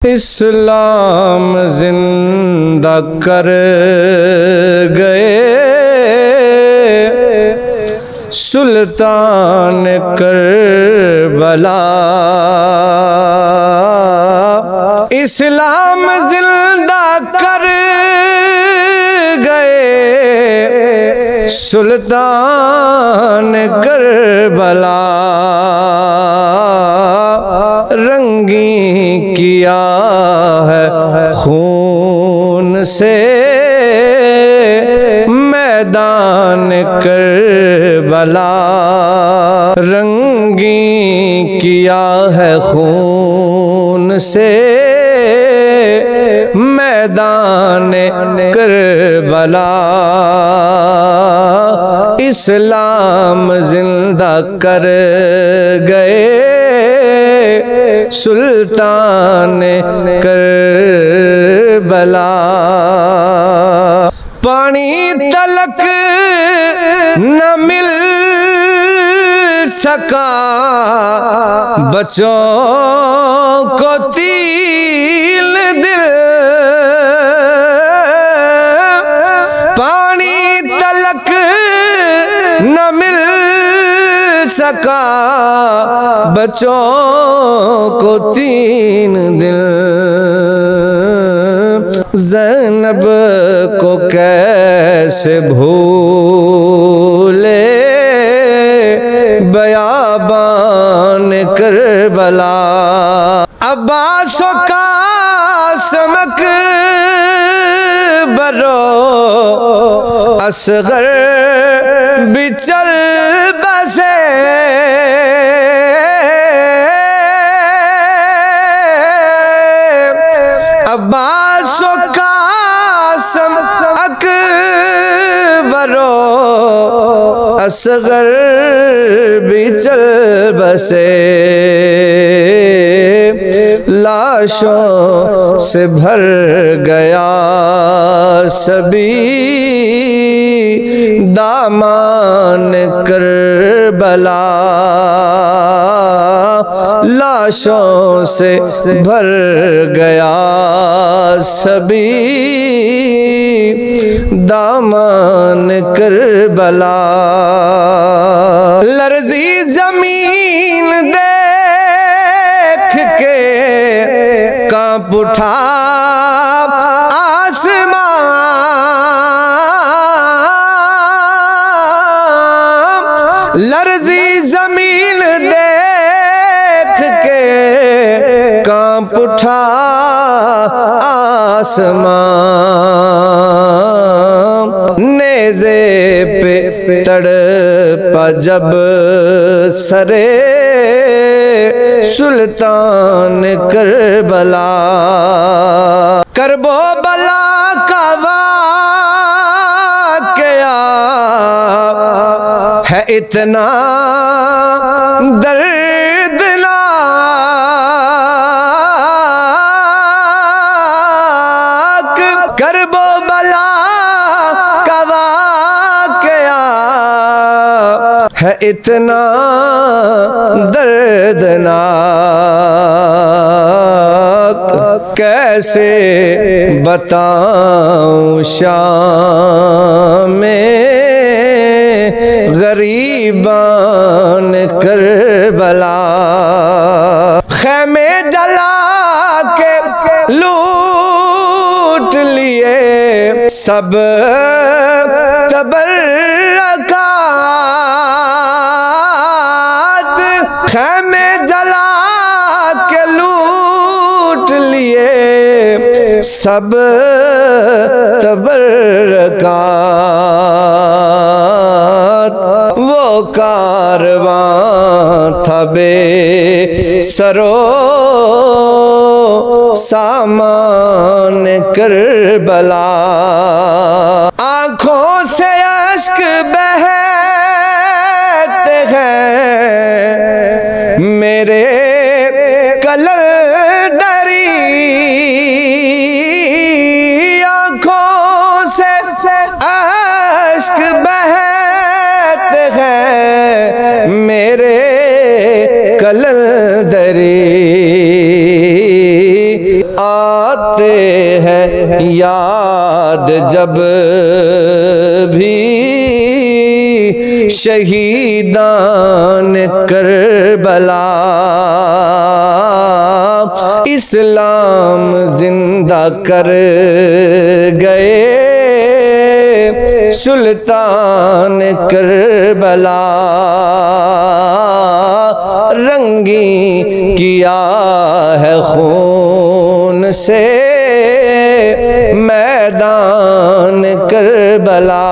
इस्लाम जिंदा कर गए सुल्तान करबला। इस्लाम जिंदा कर गए सुल्तान करबला। रंगी किया है खून से मैदान करबला। रंगी किया है खून से मैदान करबला। इस्लाम जिंदा कर गए सुल्तान करबला। पानी तलक न मिल सका बच्चों को तीन दिल। पानी तलक न मिल सका बच्चों को तीन दिल। ज़ैनब को कैसे भूले बयाबान करबला। अब्बासो का समक बरो असगर भी चल बसे। अब्बासो का समक बरो असगर भी चल बसे। लाशों से भर गया सभी दामान करबला। लाशों से भर गया सभी दामान करबला। लर्जी जमीन देख के कांप उठा आसमां। लर्जी जमीन देख के कांप उठा आसमां। नेज़े पे तड़पा जब सरे सुल्तान करबला। करबो बला का वाक़या है इतना दर्दनाक। करबो बला का वाक़या है इतना दर्दनाक। कैसे बताऊं शाम में गरीबान करबला। खैमे जला के लूट लिए सब तबर्रकात। खैमे जला के लूट लिए सब तबर्रकात। वो कारवां था बेसरो सामान करबला। आँखों से अश्क बहते हैं मेरे कलंदरी। आँखों से अश्क बहते हैं मेरे कलंदरी। आते हैं याद जब भी शहीदान करबला। इस्लाम जिंदा कर गए सुल्तान करबला। रंगी किया है खून से मैदान करबला।